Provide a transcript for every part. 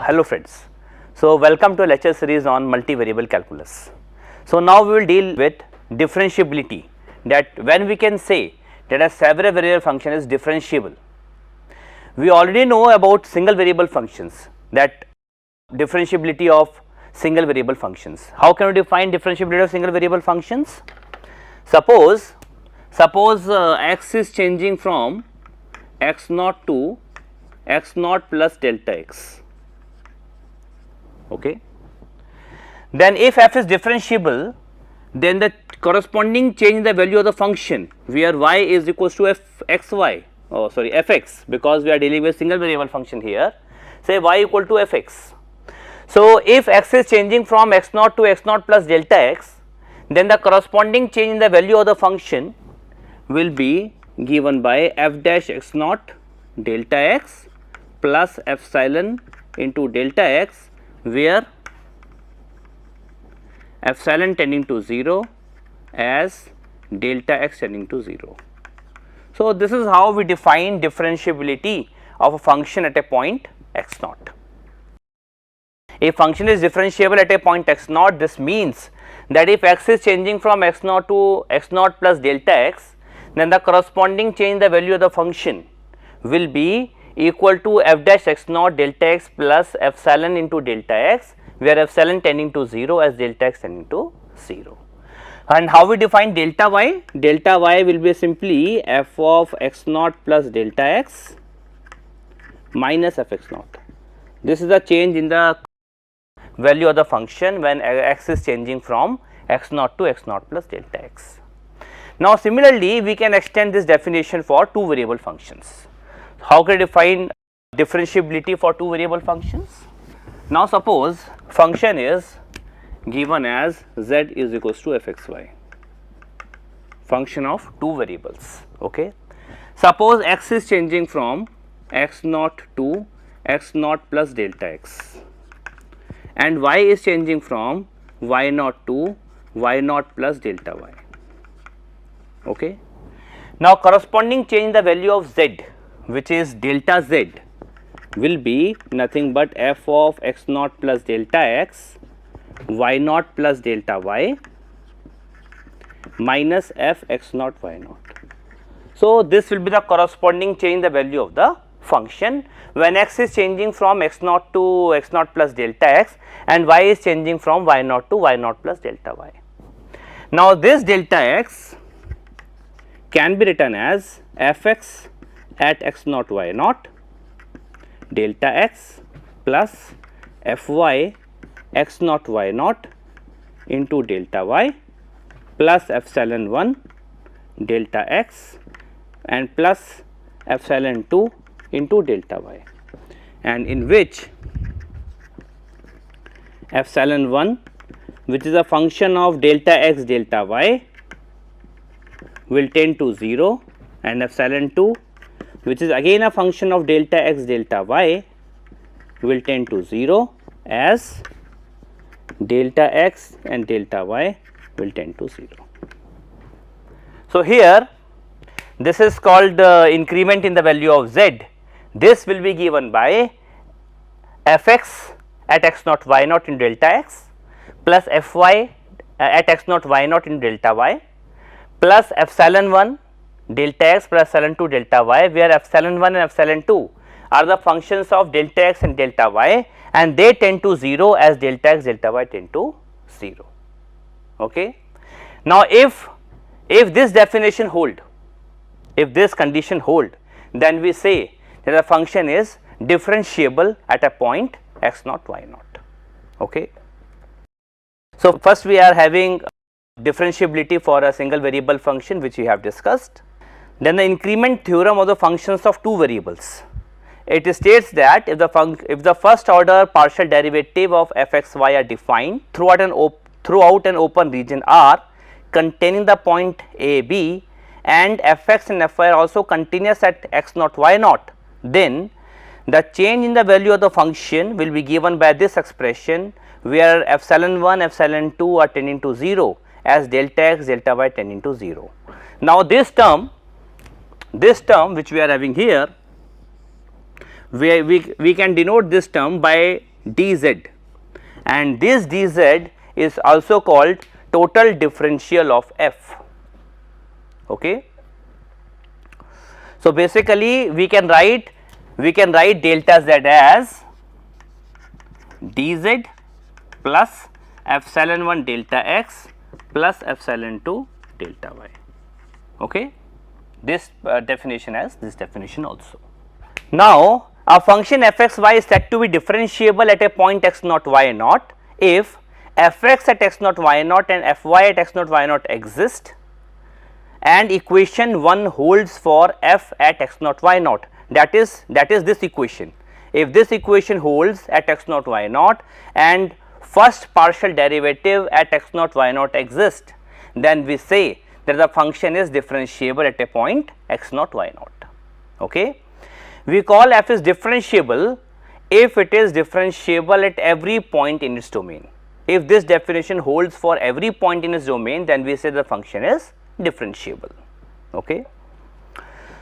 Hello friends. So, welcome to a lecture series on multivariable calculus. So, now we will deal with differentiability, that when we can say that a several variable function is differentiable. We already know about single variable functions, that differentiability of single variable functions. How can we define differentiability of single variable functions? Suppose x is changing from x naught to x naught plus delta x. Okay. Then if f is differentiable, then the corresponding change in the value of the function where y is equals to fx, because we are dealing with single variable function here, say y equal to fx. So, if x is changing from x naught to x naught plus delta x, then the corresponding change in the value of the function will be given by f dash x naught delta x plus epsilon into delta x, where epsilon tending to 0 as delta x tending to 0. So, this is how we define differentiability of a function at a point x naught. If function is differentiable at a point x naught, this means that if x is changing from x naught to x naught plus delta x, then the corresponding change in the value of the function will be equal to f dash x naught delta x plus epsilon into delta x, where epsilon tending to 0 as delta x tending to 0. And how we define delta y? Delta y will be simply f of x naught plus delta x minus f x naught. This is the change in the value of the function when x is changing from x naught to x naught plus delta x. Now, similarly, we can extend this definition for two variable functions. How can we define differentiability for two variable functions? Now, suppose function is given as z is equals to fxy, function of two variables. Okay. Suppose x is changing from x naught to x naught plus delta x, and y is changing from y naught to y naught plus delta y. Okay. Now, corresponding change in the value of z, which is delta z, will be nothing but f of x naught plus delta x y naught plus delta y minus f x naught y naught. So, this will be the corresponding change in the value of the function when x is changing from x naught to x naught plus delta x and y is changing from y naught to y naught plus delta y. Now, this delta x can be written as fx at x naught y naught delta x plus fy x naught y naught into delta y plus epsilon 1 delta x and plus epsilon 2 into delta y, and in which epsilon 1, which is a function of delta x delta y, will tend to 0, and epsilon 2, which is again a function of delta x delta y, will tend to 0 as delta x and delta y will tend to 0. So, here this is called increment in the value of z. This will be given by fx at x naught y naught in delta x plus fy at x naught y naught in delta y plus epsilon 1 delta x plus epsilon 2 delta y, where epsilon 1 and epsilon 2 are the functions of delta x and delta y, and they tend to 0 as delta x delta y tend to 0. Okay. Now, if this definition hold, if this condition hold, then we say that the function is differentiable at a point x naught y naught. Okay. So, first we are having differentiability for a single variable function, which we have discussed. Then the increment theorem of the functions of two variables. It states that if the first order partial derivative of f x y are defined throughout an open region R containing the point a b, and f x and f y are also continuous at x naught y naught, then the change in the value of the function will be given by this expression, where epsilon 1 epsilon 2 are tending to 0 as delta x delta y tending to 0. Now, this term which we are having here, we can denote this term by dz, and this dz is also called total differential of f. Okay. So, basically we can write delta z as dz plus epsilon 1 delta x plus epsilon 2 delta y. Okay. This definition as this definition also. Now, a function f x y is said to be differentiable at a point x naught y naught if f x at x naught y naught and f y at x naught y naught exist and equation 1 holds for f at x naught y naught, that is this equation. If this equation holds at x naught y naught and first partial derivative at x naught y naught exists, then we say that the function is differentiable at a point x naught y naught. Okay. We call f is differentiable if it is differentiable at every point in its domain. If this definition holds for every point in its domain, then we say the function is differentiable. Okay.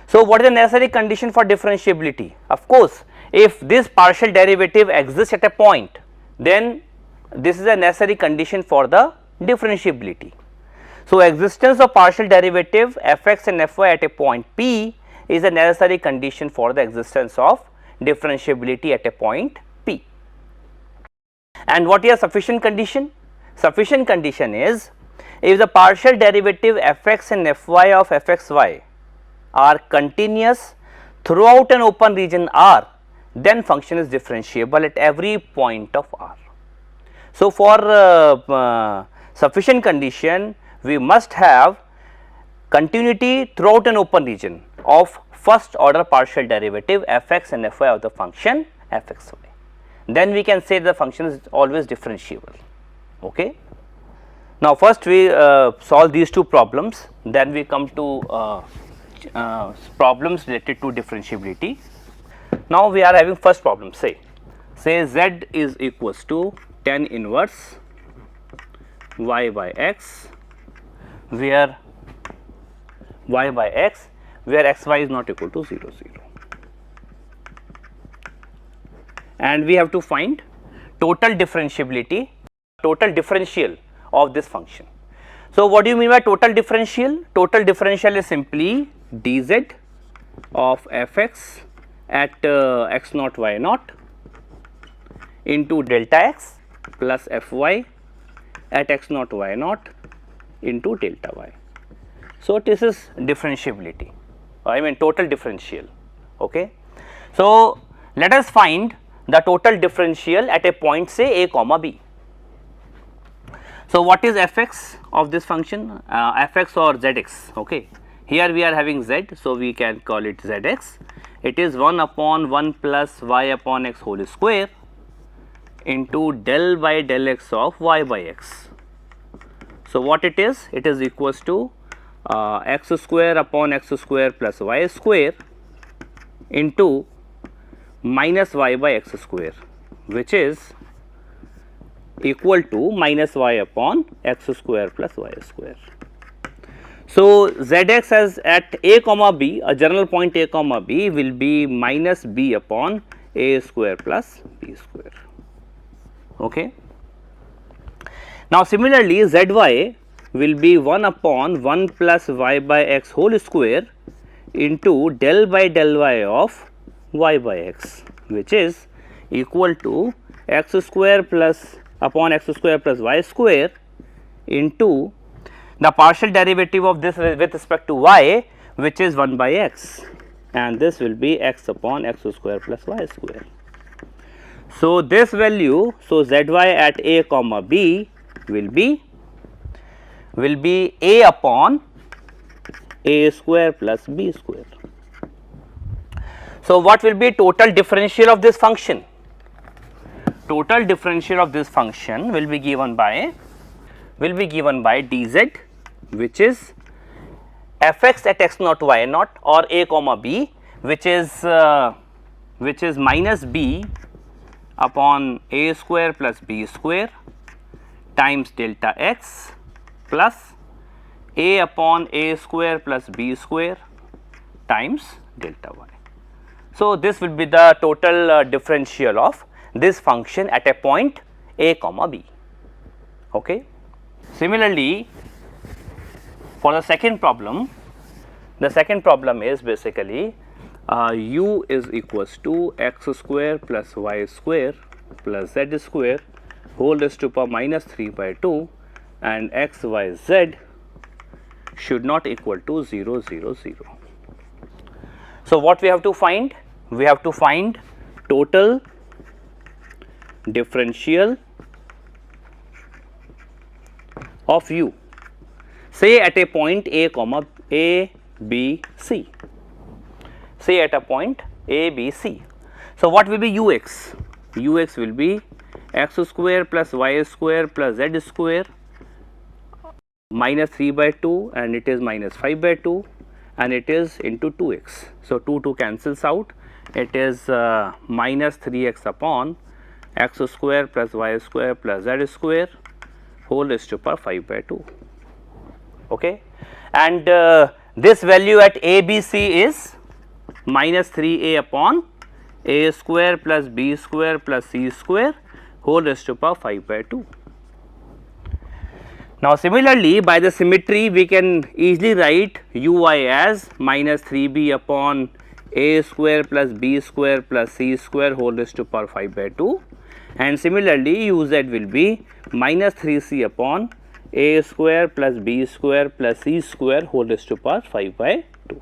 So, what is the necessary condition for differentiability? Of course, if this partial derivative exists at a point, then this is a necessary condition for the differentiability. So, existence of partial derivative f x and f y at a point P is a necessary condition for the existence of differentiability at a point P. And what is a sufficient condition? Sufficient condition is if the partial derivative f x and f y of f x y are continuous throughout an open region R, then function is differentiable at every point of R. So, for sufficient condition, we must have continuity throughout an open region of first order partial derivative f x and f y of the function f x y. Then we can say the function is always differentiable. Okay. Now, first we solve these two problems, then we come to problems related to differentiability. Now, we are having first problem, say z is equals to tan inverse y by x, where y by x, where x y is not equal to 0 0, and we have to find total differentiability, total differential of this function. So, what do you mean by total differential? Total differential is simply dz of f x at x naught y naught into delta x plus f y at x naught y naught into delta y. So, this is differentiability, I mean total differential. Okay. So, let us find the total differential at a point say a comma b. So, what is f x of this function? F x or z x. Okay. Here we are having z, so we can call it z x. It is 1 upon 1 plus y upon x whole square into del by del x of y by x. So, what it is? It is equals to x square upon x square plus y square into minus y by x square, which is equal to minus y upon x square plus y square. So, zx as at a comma b, a general point a comma b will be minus b upon a square plus b square. Okay. Now, similarly, zy will be 1 upon 1 plus y by x whole square into del by del y of y by x, which is equal to x square plus upon x square plus y square into the partial derivative of this with respect to y, which is 1 by x, and this will be x upon x square plus y square. So, this value, so zy at a comma b will be a upon a square plus b square. So, what will be total differential of this function? Total differential of this function will be given by dz, which is f x at x naught y naught or a comma b, which is minus b upon a square plus b square times delta x plus a upon a square plus b square times delta y. So, this will be the total differential of this function at a point a comma b. Okay. Similarly, for the second problem is basically u is equals to x square plus y square plus z square whole raised to power minus 3 by 2 and x, y, z should not equal to 0, 0, 0. So, what we have to find? We have to find total differential of u, say at a point a comma a b c, say at a point a b c. So, what will be ux? Ux will be x square plus y square plus z square minus 3 by 2 and it is minus 5 by 2 and it is into 2x. So, 2 cancels out, it is minus 3x upon x square plus y square plus z square whole raised to power 5 by 2. Okay. And this value at a b c is minus 3a upon a square plus b square plus c square whole raised to power 5 by 2. Now, similarly, by the symmetry we can easily write ui as minus 3b upon a square plus b square plus c square whole raised to power 5 by 2, and similarly uz will be minus 3c upon a square plus b square plus c square whole raised to power 5 by 2.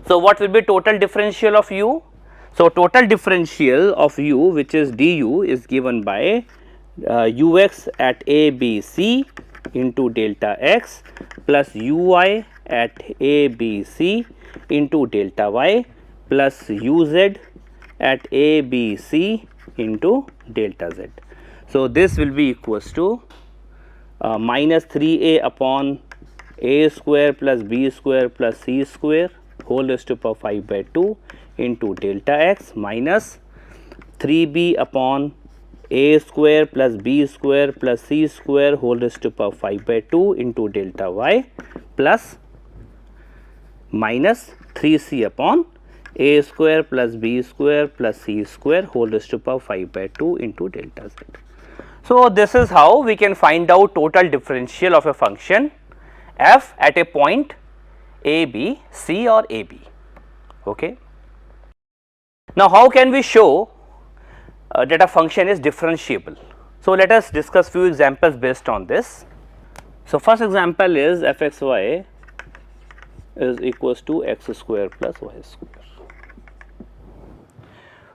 So, what will be total differential of u? So, total differential of u, which is du, is given by ux at a b c into delta x plus ui at a b c into delta y plus uz at a b c into delta z. So, this will be equals to minus 3a upon a square plus b square plus c square whole raised to power 5 by 2 into delta x minus 3b upon a square plus b square plus c square whole raised to power 5 by 2 into delta y plus minus 3c upon a square plus b square plus c square whole raised to power 5 by 2 into delta z. So, this is how we can find out total differential of a function f at a point a b c or a b. Okay. Now, how can we show that a function is differentiable? So, let us discuss few examples based on this. So, first example is fxy is equals to x square plus y square.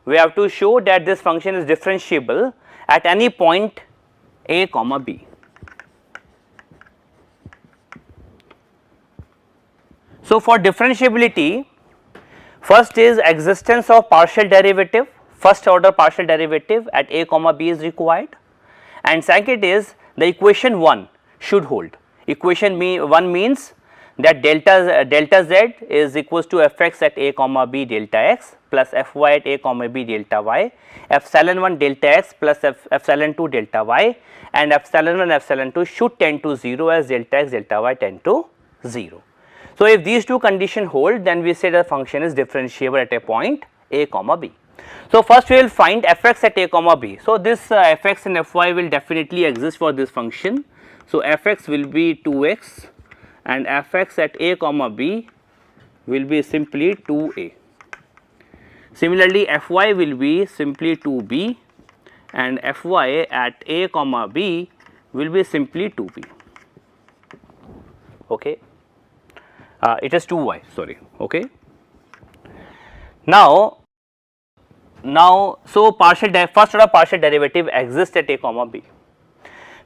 We have to show that this function is differentiable at any point a comma b. So, for differentiability, first is existence of partial derivative, first order partial derivative at a comma b is required, and second is the equation 1 should hold. Equation 1 means that delta z is equals to fx at a comma b delta x plus fy at a comma b delta y, epsilon 1 delta x plus epsilon 2 delta y, and epsilon 1 epsilon 2 should tend to 0 as delta x delta y tend to 0. So, if these two conditions hold, then we say the function is differentiable at a point a comma b. So, first we will find fx at a comma b. So, this fx and fy will definitely exist for this function. So, fx will be 2x and fx at a comma b will be simply 2a. Similarly, fy will be simply 2b and fy at a comma b will be simply 2b. Okay. It is 2y, sorry. Okay. Now, so first order partial derivative exists at a comma b.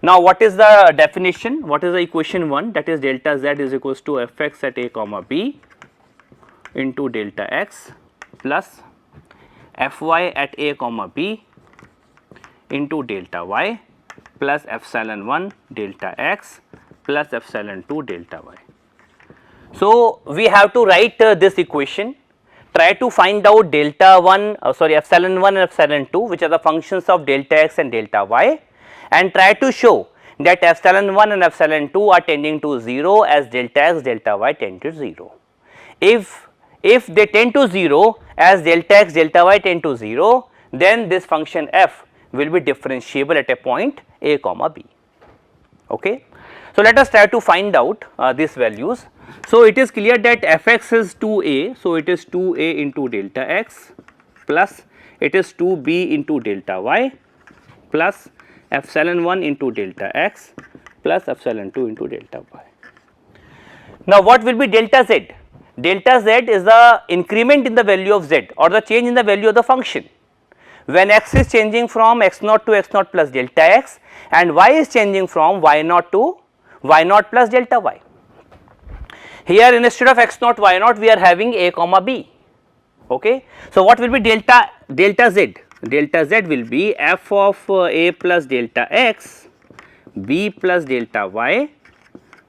Now, what is the definition? What is the equation 1? That is delta z is equals to fx at a comma b into delta x plus fy at a comma b into delta y plus epsilon 1 delta x plus epsilon 2 delta y. So, we have to write this equation, try to find out delta 1 epsilon 1 and epsilon 2, which are the functions of delta x and delta y, and try to show that epsilon 1 and epsilon 2 are tending to 0 as delta x delta y tend to 0. If they tend to 0 as delta x delta y tend to 0, then this function f will be differentiable at a point a comma b. Okay. So, let us try to find out these values. So, it is clear that fx is 2a. So, it is 2a into delta x plus it is 2b into delta y plus epsilon 1 into delta x plus epsilon 2 into delta y. Now, what will be delta z? Delta z is the increment in the value of z or the change in the value of the function. When x is changing from x naught to x naught plus delta x and y is changing from y naught to y naught plus delta y. Here instead of x naught y naught we are having a comma b. Okay. So, what will be delta z? Delta z will be f of a plus delta x b plus delta y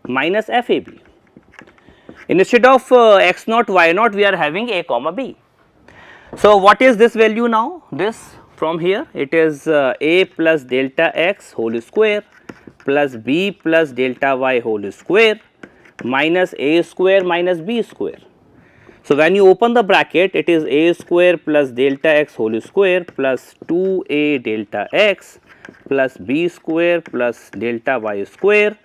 minus f a b. Instead of x naught y naught we are having a comma b. So, what is this value now? This from here it is a plus delta x whole square plus b plus delta y whole square minus a square minus b square. So, when you open the bracket it is a square plus delta x whole square plus 2a delta x plus b square plus delta y square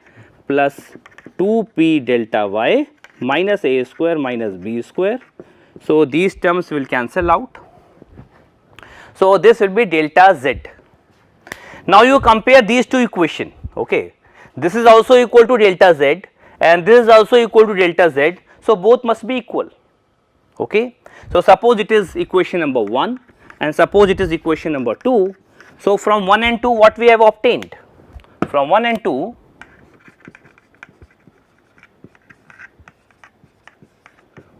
plus 2p delta y minus a square minus b square. So, these terms will cancel out. So, this will be delta z. Now, you compare these two equations. Okay. This is also equal to delta z and this is also equal to delta z. So, both must be equal. Okay. So, suppose it is equation number 1 and suppose it is equation number 2. So, from 1 and 2 what we have obtained? From 1 and 2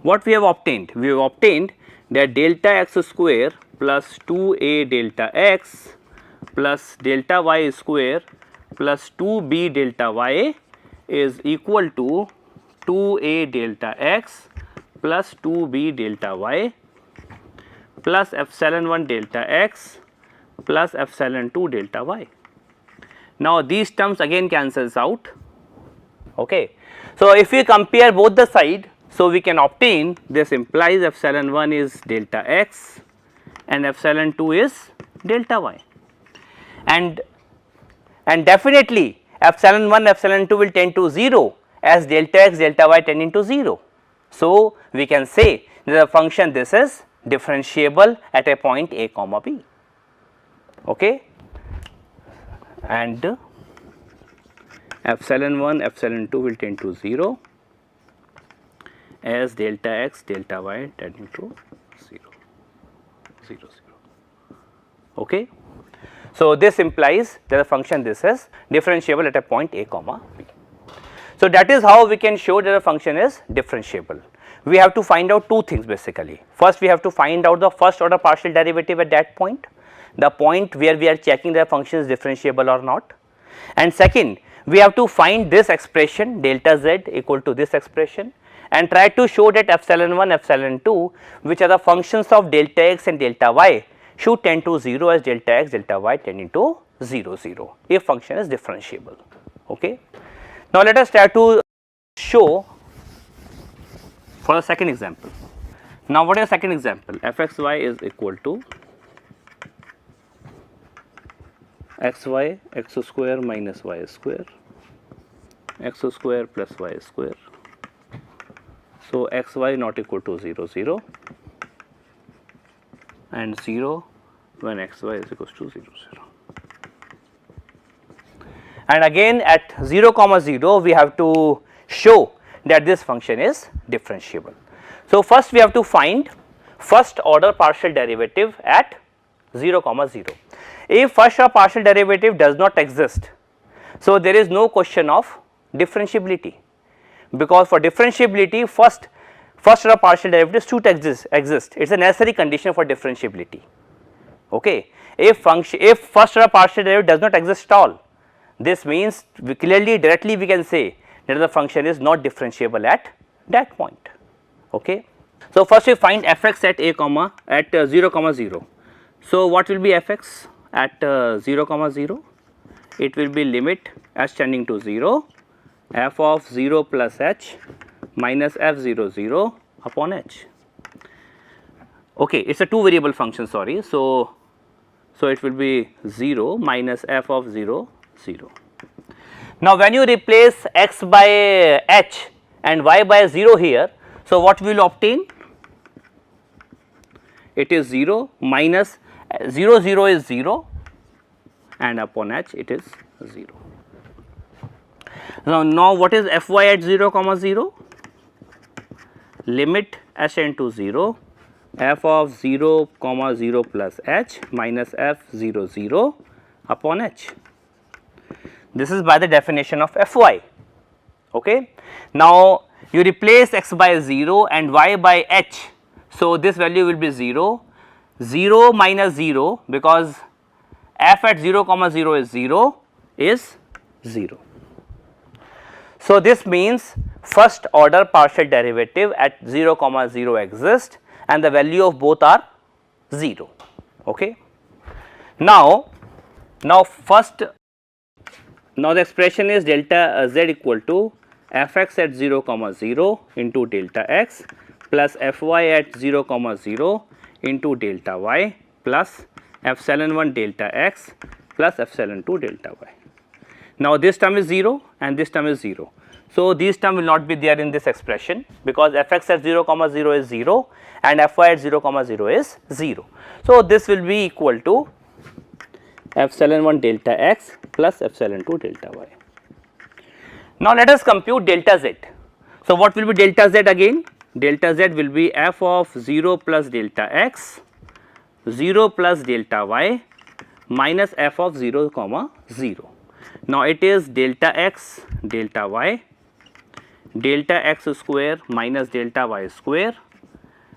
what we have obtained? We have obtained that delta x square plus 2a delta x plus delta y square plus 2b delta y is equal to 2a delta x plus 2b delta y plus epsilon 1 delta x plus epsilon 2 delta y. Now, these terms again cancels out. Okay. So, if we compare both the side, so we can obtain this implies epsilon 1 is delta x and epsilon 2 is delta y and definitely epsilon 1 epsilon 2 will tend to 0 as delta x delta y tending to 0. So, we can say that the function this is differentiable at a point a comma b. Okay. And epsilon 1 epsilon 2 will tend to 0 as delta x delta y tending to 0 0 0. Okay. So, this implies that the function this is differentiable at a point a comma b. So, that is how we can show that the function is differentiable. We have to find out two things basically. First, we have to find out the first order partial derivative at that point, the point where we are checking the function is differentiable or not. And second, we have to find this expression delta z equal to this expression and try to show that epsilon 1 epsilon 2 which are the functions of delta x and delta y should tend to 0 as delta x delta y tending to 0 0 if function is differentiable. Okay. Now, let us try to show for the second example. Now, what is the second example? fxy is equal to xy x square minus y square x square plus y square. So, xy not equal to 0 0 and 0 when xy is equal to 0 0. And again at 0 comma 0 we have to show that this function is differentiable. So, first we have to find first order partial derivative at 0 comma 0. If first order partial derivative does not exist, so there is no question of differentiability, because for differentiability first order partial derivative should exist. It is a necessary condition for differentiability. Okay. If first order partial derivative does not exist at all, this means we clearly directly we can say that the function is not differentiable at that point. Okay. So, first we find fx at a comma at 0 comma 0. So, what will be fx at 0 comma 0? It will be limit s tending to 0 f of 0 plus h minus f 0 0 upon h. Okay, it is a two variable function, sorry. So, So, it will be 0 minus f of 0 0. Now, when you replace x by h and y by 0 here, so what we will obtain? It is 0 minus 0 0 is 0 and upon h it is 0. Now what is f y at 0 comma 0? Limit h into 0 f of 0 comma 0 plus h minus f 0 0 upon h. This is by the definition of f y. Okay. Now, you replace x by 0 and y by h. So, this value will be 0, 0 minus 0 because f at 0 comma 0 is 0 is 0. So, this means first order partial derivative at 0 comma 0 exists and the value of both are 0. Okay. Now the expression is delta z equal to f x at 0 comma 0 into delta x plus f y at 0 comma 0 into delta y plus epsilon 1 delta x plus epsilon 2 delta y. Now, this term is 0 and this term is 0. So, these term will not be there in this expression because f x at 0 comma 0 is 0 and f y at 0 comma 0 is 0. So, this will be equal to epsilon 1 delta x plus epsilon 2 delta y. Now, let us compute delta z. So, what will be delta z again? Delta z will be f of 0 plus delta x 0 plus delta y minus f of 0 comma 0. Now, it is delta x delta y delta x square minus delta y square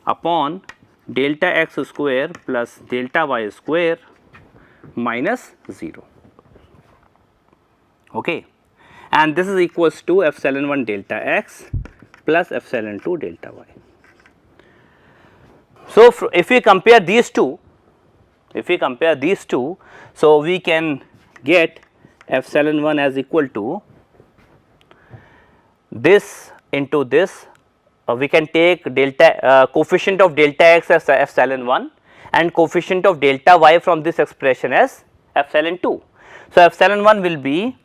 upon delta x square plus delta y square minus 0. Okay. And this is equals to epsilon 1 delta x plus epsilon 2 delta y. So, if we compare these two, so we can get epsilon 1 as equal to this into this, we can take delta coefficient of delta x as epsilon 1 and coefficient of delta y from this expression as epsilon 2. So, epsilon 1 will be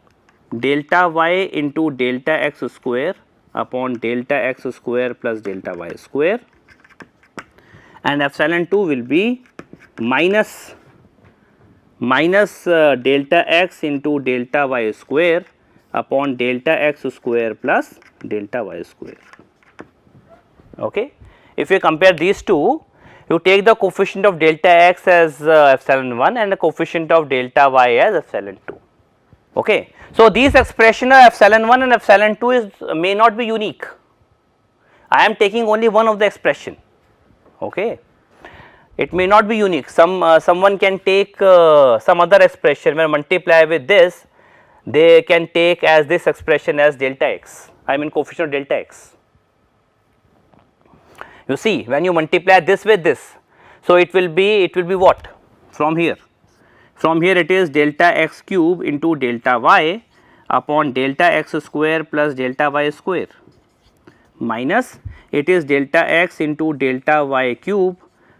delta y into delta x square upon delta x square plus delta y square and epsilon 2 will be minus delta x into delta y square upon delta x square plus delta y square. Okay. If you compare these two, you take the coefficient of delta x as epsilon 1 and the coefficient of delta y as epsilon 2. Okay. So, these expression of epsilon 1 and epsilon 2 is may not be unique. I am taking only one of the expression. Okay. It may not be unique. Someone can take some other expression when multiply with this, they can take as this expression as delta x, I mean coefficient of delta x. You see, when you multiply this with this, so it will be what from here? From here it is delta x cube into delta y upon delta x square plus delta y square minus it is delta x into delta y cube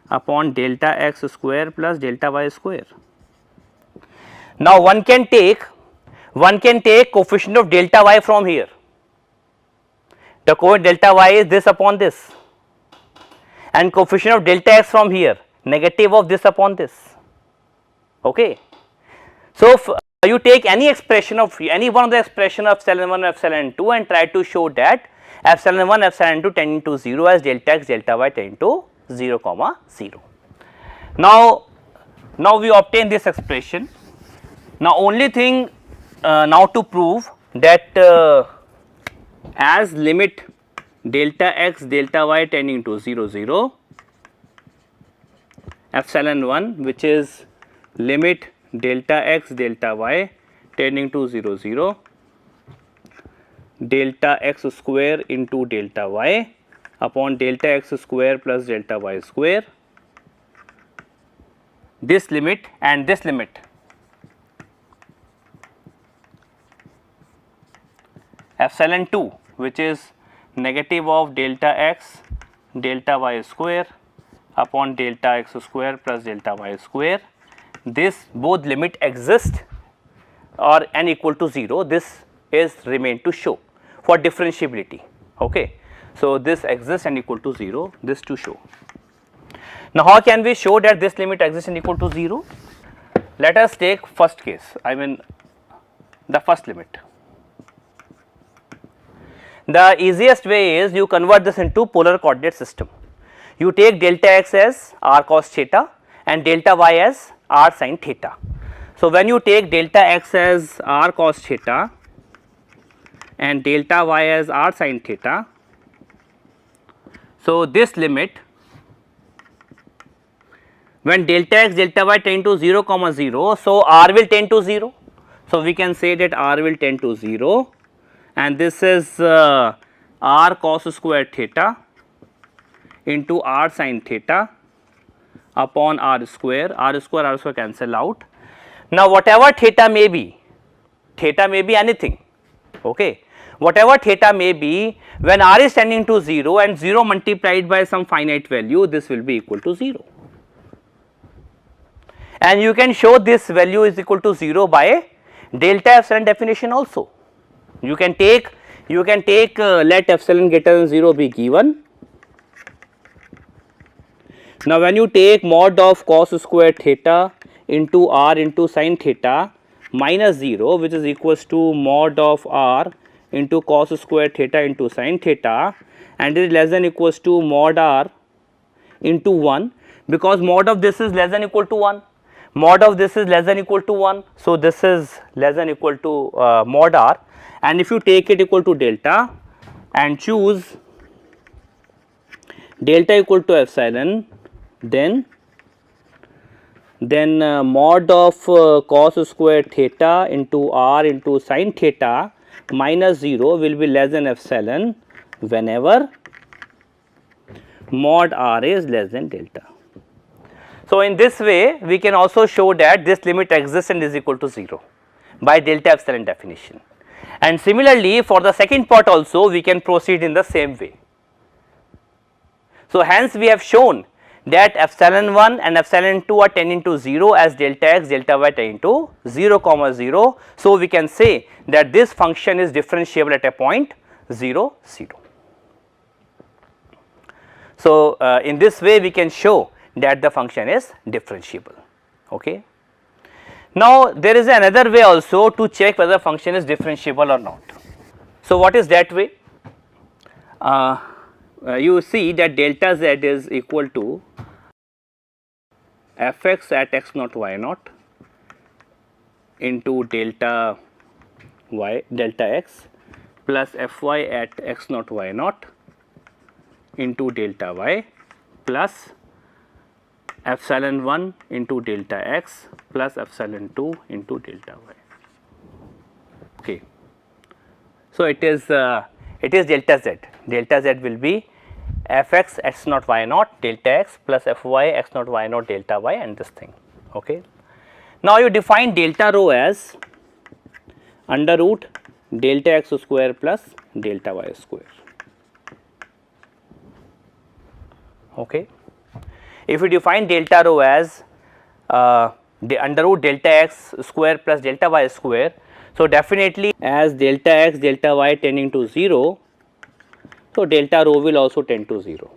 upon delta x square plus delta y square. Now, one can take coefficient of delta y from here. The coefficient delta y is this upon this and coefficient of delta x from here negative of this upon this. Okay. So, you take any expression of any one of the expression of epsilon 1 epsilon 2 and try to show that epsilon 1 epsilon 2 tending to 0 as delta x delta y tending to 0 comma 0. Now we obtain this expression. Now, only thing now to prove that as limit delta x delta y tending to 0 0 epsilon 1 which is limit delta x delta y tending to 0 0 delta x square into delta y upon delta x square plus delta y square, this limit and this limit epsilon 2 which is negative of delta x delta y square upon delta x square plus delta y square, this both limit exist or n equal to 0, this is remain to show for differentiability. Okay. So, this exists and equal to 0, this to show. Now, how can we show that this limit exists and equal to 0? Let us take first case, I mean the first limit. The easiest way is you convert this into polar coordinate system. You take delta x as r cos theta and delta y as r sin theta. So, when you take delta x as r cos theta and delta y as r sin theta, so this limit when delta x delta y tend to 0 comma 0, so r will tend to 0. So, we can say that r will tend to 0 and this is r cos square theta into r sin theta upon r square cancel out. Now, whatever theta may be anything, okay. Whatever theta may be, when r is tending to 0 and 0 multiplied by some finite value, this will be equal to 0. And you can show this value is equal to 0 by delta epsilon definition also. You can take let epsilon greater than 0 be given. Now, when you take mod of cos square theta into r into sin theta minus 0, which is equals to mod of r into cos square theta into sin theta, and it is less than equals to mod r into 1, because mod of this is less than equal to 1, mod of this is less than equal to 1. So, this is less than equal to mod r, and if you take it equal to delta and choose delta equal to epsilon, then mod of cos square theta into r into sin theta minus 0 will be less than epsilon whenever mod r is less than delta. So, in this way we can also show that this limit exists and is equal to 0 by delta epsilon definition. And similarly, for the second part also we can proceed in the same way. So, hence we have shown that epsilon 1 and epsilon 2 are tending to 0 as delta x delta y tending to 0 comma 0. So, we can say that this function is differentiable at a point 0 0. So, in this way we can show that the function is differentiable. Okay. Now, there is another way also to check whether function is differentiable or not. So, what is that way? You see that delta z is equal to fx at x naught y naught into delta y delta x plus fy at x naught y naught into delta y plus epsilon 1 into delta x plus epsilon 2 into delta y. Okay. So, it is delta z. Delta z will be fx x naught y naught delta x plus fy x naught y naught delta y and this thing. Okay. Now, you define delta rho as under root delta x square plus delta y square. Okay. If you define delta rho as the under root delta x square plus delta y square, so definitely as delta x delta y tending to 0, so delta rho will also tend to 0.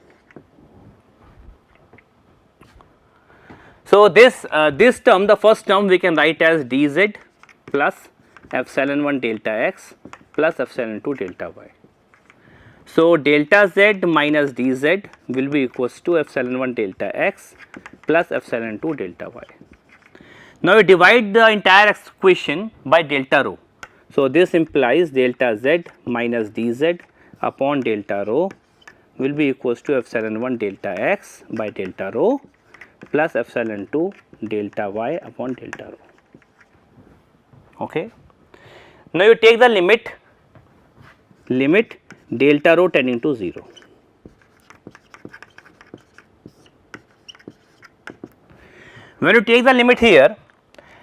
So, this term, the first term we can write as dz plus epsilon 1 delta x plus epsilon 2 delta y. So, delta z minus dz will be equals to epsilon 1 delta x plus epsilon 2 delta y. Now, we divide the entire equation by delta rho. So, this implies delta z minus dz upon delta rho will be equals to epsilon 1 delta x by delta rho plus epsilon 2 delta y upon delta rho. Okay. Now, you take the limit delta rho tending to 0. When you take the limit here,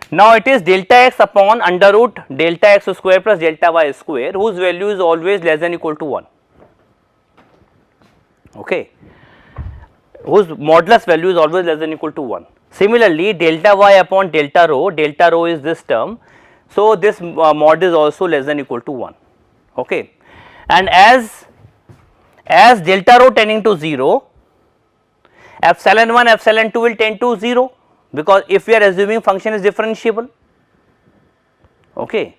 now it is delta x upon under root delta x square plus delta y square, whose value is always less than equal to 1. Okay. Whose modulus value is always less than equal to 1. Similarly, delta y upon delta rho is this term. So, this mod is also less than equal to 1, okay. And as delta rho tending to 0, epsilon 1 epsilon 2 will tend to 0, because if we are assuming function is differentiable, okay.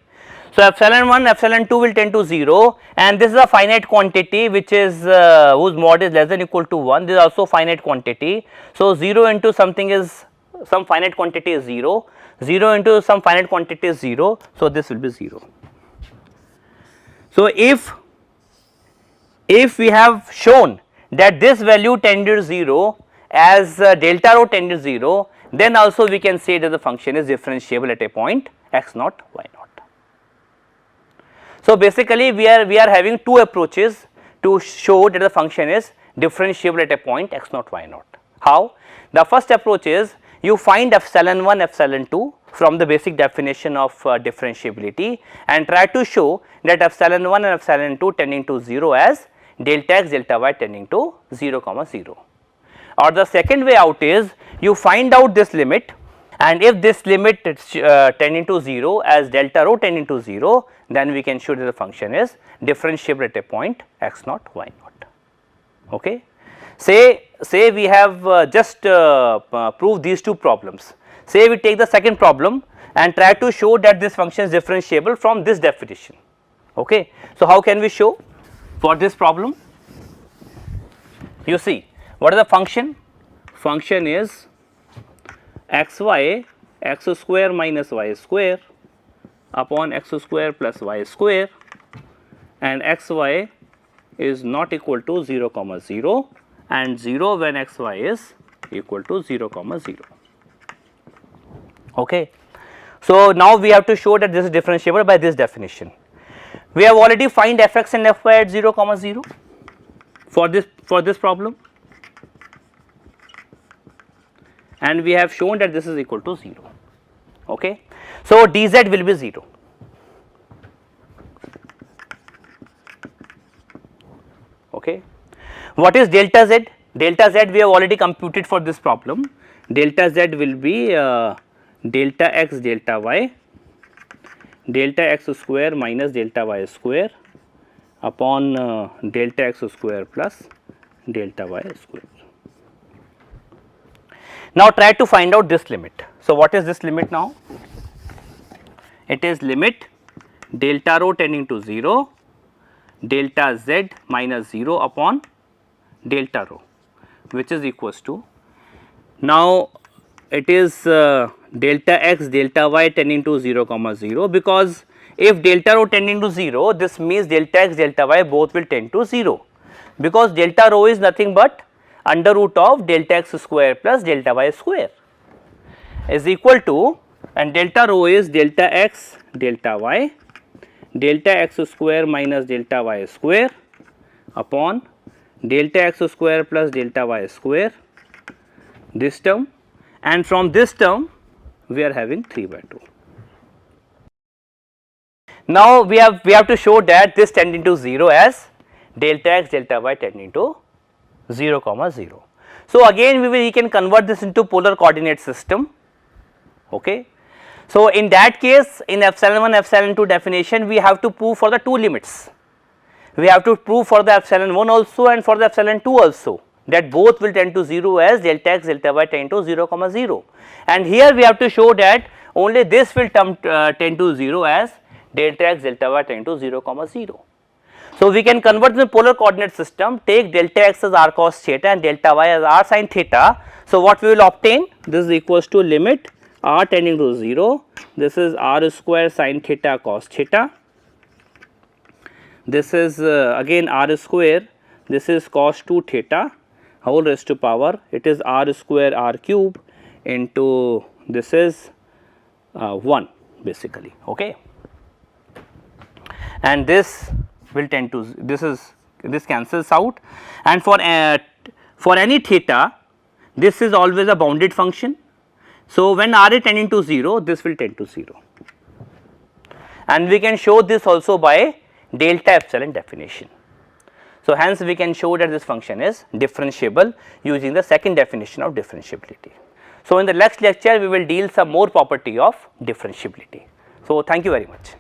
So, epsilon 1 epsilon 2 will tend to 0, and this is a finite quantity which is whose mod is less than equal to 1. This is also finite quantity. So, 0 into something is some finite quantity is 0, 0 into some finite quantity is 0. So, this will be 0. So, if we have shown that this value tends to 0 as delta rho tends to 0, then also we can say that the function is differentiable at a point x naught y naught. So, basically we are having two approaches to show that the function is differentiable at a point x naught y naught. How? The first approach is you find epsilon 1 epsilon 2 from the basic definition of differentiability and try to show that epsilon 1 and epsilon 2 tending to 0 as delta x delta y tending to 0 comma 0. Or the second way out is you find out this limit, and if this limit tending to 0 as delta rho tending to 0, then we can show that the function is differentiable at a point x naught y naught, okay. Say we have just proved these two problems. Say we take the second problem and try to show that this function is differentiable from this definition, okay. So, how can we show for this problem? You see, what is the function? Function is xy x square minus y square upon x square plus y square, and xy is not equal to 0 comma 0 and 0 when xy is equal to 0 comma 0, okay. So, now we have to show that this is differentiable by this definition. We have already find fx and fy at 0 comma 0 for this problem, and we have shown that this is equal to 0, okay. So, dz will be 0, okay. What is delta z? Delta z we have already computed for this problem. Delta z will be delta x delta y, delta x square minus delta y square upon delta x square plus delta y square. Now, try to find out this limit. So, what is this limit now? It is limit delta rho tending to 0, delta z minus 0 upon delta rho, which is equals to, now it is delta x delta y tending to 0 comma 0, because if delta rho tending to 0, this means delta x delta y both will tend to 0, because delta rho is nothing but under root of delta x square plus delta y square is equal to, and delta rho is delta x delta y, delta x square minus delta y square upon delta x square plus delta y square, this term, and from this term we are having 3 by 2. Now, we have to show that this tending to 0 as delta x delta y tending to 0 comma 0. So, again we can convert this into polar coordinate system, okay. So, in that case, in epsilon 1 epsilon 2 definition, we have to prove for the two limits. We have to prove for the epsilon 1 also and for the epsilon 2 also, that both will tend to 0 as delta x delta y tend to 0 comma 0, and here we have to show that only this will tend to 0 as delta x delta y tend to 0 comma 0. So, we can convert the polar coordinate system, take delta x as r cos theta and delta y as r sin theta. So, what we will obtain? This is equals to limit r tending to 0, this is r square sin theta cos theta, this is again r square, this is cos 2 theta whole raised to power, it is r square r cube into this is 1 basically, okay. And this will tend to, this cancels out, and for any theta this is always a bounded function. So, when r is tending to 0, this will tend to 0, and we can show this also by delta epsilon definition. So, hence we can show that this function is differentiable using the second definition of differentiability. So, in the next lecture we will deal some more property of differentiability. So, thank you very much.